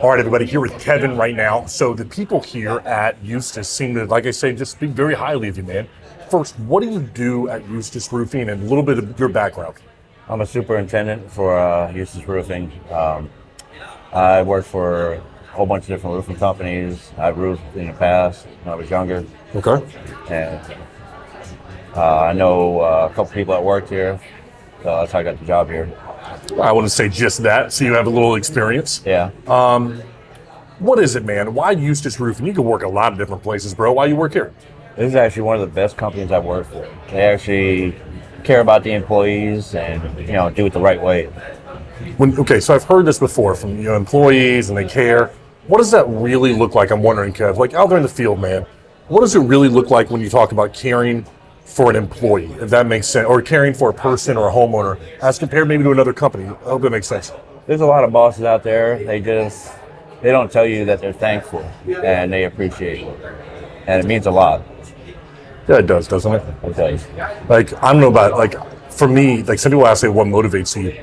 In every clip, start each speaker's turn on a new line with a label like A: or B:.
A: All right, everybody, here with Kevin right now. So the people here at Eustis seem to, like I say, just speak very highly of you, man. First, what do you do at Eustis Roofing and a little bit of your background?
B: I'm a superintendent for Eustis Roofing. I worked for a whole bunch of different roofing companies. I've roofed in the past when I was younger.
A: Okay.
B: And I know a couple people that worked here, so that's how I got the job here.
A: I wouldn't say just that, so you have a little experience.
B: Yeah.
A: What is it, man? Why Eustis Roofing? You can work a lot of different places, bro. Why you work here?
B: This is actually one of the best companies I've worked for. They actually care about the employees and, do it the right way.
A: Okay, so I've heard this before from employees and they care. What does that really look like? I'm wondering, Kev, like out there in the field, man, what does it really look like when you talk about caring for an employee, if that makes sense, or caring for a person or a homeowner as compared maybe to another company? I hope that makes sense.
B: There's a lot of bosses out there. They don't tell you that they're thankful and they appreciate it. And it means a lot.
A: Yeah, it does, doesn't it?
B: It does.
A: Like, I don't know about, like, for me, like some people ask, what motivates you?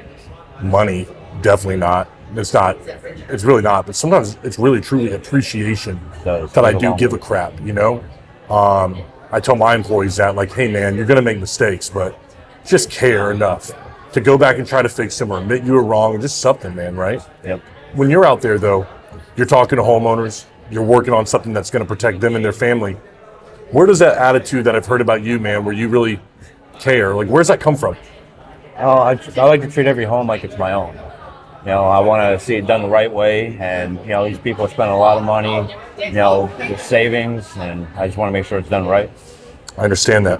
A: Money, definitely not. It's really not, but sometimes it's really truly appreciation that I do give a crap, I tell my employees that, like, hey, man, you're going to make mistakes, but just care enough to go back and try to fix them or admit you were wrong or just something, man, right?
B: Yep.
A: When you're out there, though, you're talking to homeowners, you're working on something that's going to protect them and their family. Where does that attitude that I've heard about you, man, where you really care, like, where's that come from?
B: Oh, I like to treat every home like it's my own. I want to see it done the right way, and these people are spending a lot of money, with savings, and I just want to make sure it's done right.
A: I understand that.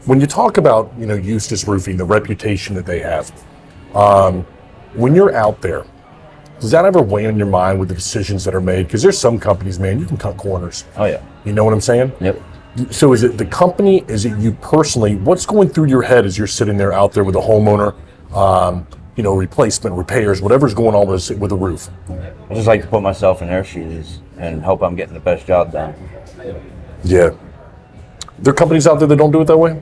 A: When you talk about Eustis Roofing, the reputation that they have, when you're out there, does that ever weigh on your mind with the decisions that are made? Because there's some companies, man, you can cut corners.
B: Oh yeah.
A: You know what I'm saying?
B: Yep.
A: So is it the company? Is it you personally? What's going through your head as you're sitting there out there with a homeowner? Replacement, repairs, whatever's going on with a roof.
B: I just like to put myself in their shoes and hope I'm getting the best job done.
A: Yeah. There are companies out there that don't do it that way?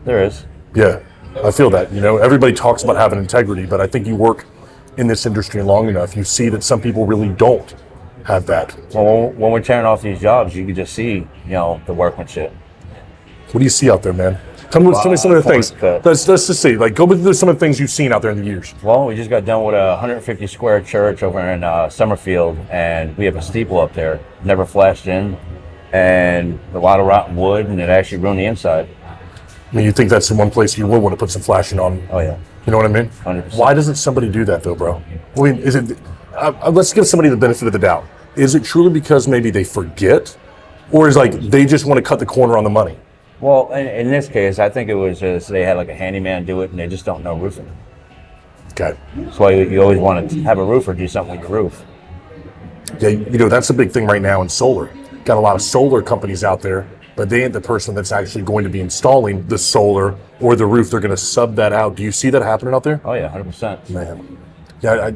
B: There is.
A: Yeah, I feel that. Everybody talks about having integrity, but I think you work in this industry long enough, you see that some people really don't have that.
B: Well, when we're tearing off these jobs, you can just see, the workmanship.
A: What do you see out there, man? Tell me some of the things. Let's just see. Like, go through some of the things you've seen out there in the years.
B: Well, we just got done with a 150 square church over in Summerfield, and we have a steeple up there, never flashed in, and a lot of rotten wood, and it actually ruined the inside.
A: I mean, you think that's the one place you would want to put some flashing on?
B: Oh yeah.
A: You know what I mean?
B: 100%.
A: Why doesn't somebody do that though, bro? I mean, is it? Let's give somebody the benefit of the doubt. Is it truly because maybe they forget, or is like they just want to cut the corner on the money?
B: Well, in this case, I think it was just they had like a handyman do it, and they just don't know roofing.
A: Okay.
B: That's why you always want to have a roofer do something with your roof.
A: Yeah, that's a big thing right now in solar. Got a lot of solar companies out there, but they ain't the person that's actually going to be installing the solar or the roof. They're going to sub that out. Do you see that happening out there?
B: Oh yeah, 100%.
A: Man, yeah,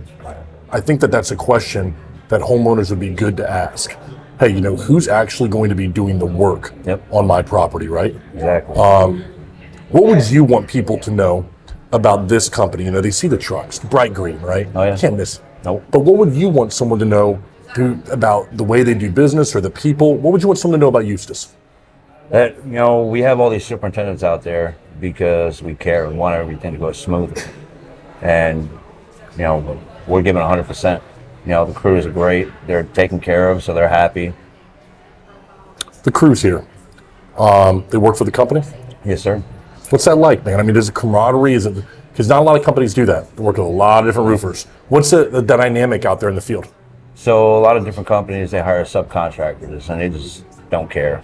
A: I think that's a question that homeowners would be good to ask. Hey, who's actually going to be doing the work on my property, right?
B: Exactly.
A: What would you want people to know about this company? They see the trucks, bright green, right?
B: Oh yeah.
A: Can't miss.
B: Nope.
A: But what would you want someone to know about the way they do business or the people? What would you want someone to know about Eustis?
B: That we have all these superintendents out there because we care. We want everything to go smooth, and we're giving 100%. The crews are great. They're taken care of, so they're happy.
A: The crews here, they work for the company?
B: Yes, sir.
A: What's that like, man? I mean, is it camaraderie? Is it, because not a lot of companies do that. They work with a lot of different roofers. What's the dynamic out there in the field?
B: So a lot of different companies, they hire subcontractors, and they just don't care.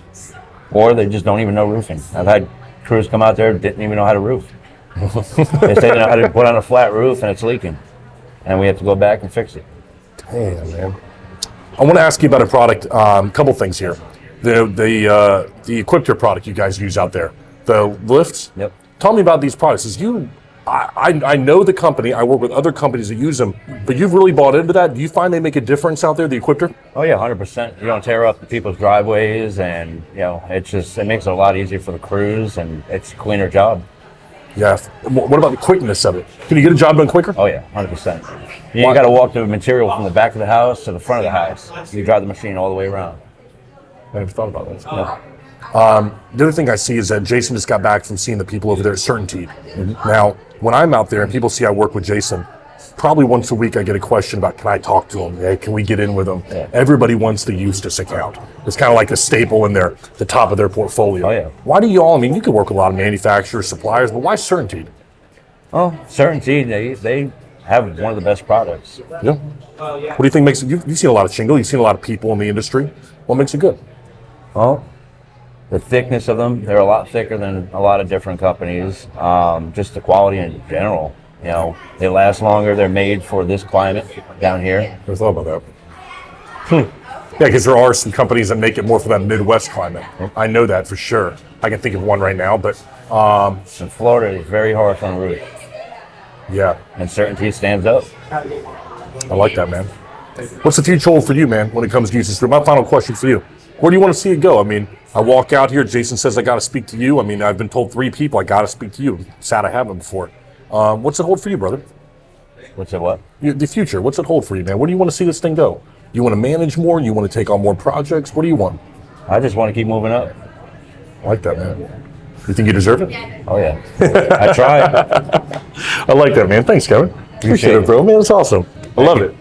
B: Or they just don't even know roofing. I've had crews come out there didn't even know how to roof. They say they know how to put on a flat roof and it's leaking, and we have to go back and fix it.
A: Damn, man. I want to ask you about a product. A couple things here. The Equipter product you guys use out there, the lifts.
B: Yep.
A: Tell me about these products. I know the company. I work with other companies that use them, but you've really bought into that. Do you find they make a difference out there, the Equipter?
B: Oh yeah, 100%. You don't tear up people's driveways, and it makes it a lot easier for the crews, and it's a cleaner job.
A: Yeah. What about the quickness of it? Can you get a job done quicker?
B: Oh yeah, 100%. You got to walk the material from the back of the house to the front of the house. You drive the machine all the way around.
A: I never thought about that.
B: Yeah.
A: The other thing I see is that Jason just got back from seeing the people over there at Certainty. Now, when I'm out there and people see I work with Jason, probably once a week I get a question about, can I talk to him? Hey, can we get in with him?
B: Yeah.
A: Everybody wants the Eustis account. It's kind of like a staple in the top of their portfolio.
B: Oh, yeah.
A: Why do you all, I mean, you could work with a lot of manufacturers, suppliers, but why Certainty?
B: Oh, Certainty, they have one of the best products.
A: Yeah. What do you think makes it, you've seen a lot of shingle, you've seen a lot of people in the industry. What makes it good?
B: Well, the thickness of them, they're a lot thicker than a lot of different companies. Just the quality in general. You know, they last longer. They're made for this climate down here.
A: Never thought about that. Yeah, because there are some companies that make it more for that Midwest climate. I know that for sure. I can think of one right now, but
B: In Florida, it's very harsh on roof.
A: yeah,
B: And Certainty stands up.
A: I like that, man. What's the future hold for you, man, when it comes to Eustis? My final question for you. Where do you want to see it go? I mean, I walk out here, Jason says I got to speak to you. I mean, I've been told 3 people I got to speak to you. Sad I haven't before. What's it hold for you, brother?
B: What's it what?
A: The future, what's it hold for you, man? Where do you want to see this thing go? You want to manage more? You want to take on more projects? What do you want?
B: I just want to keep moving up.
A: I like that, man. You think you deserve it?
B: Oh, yeah. I try.
A: I like that, man. Thanks, Kevin. Appreciate it, bro. Man, it's awesome. I love it.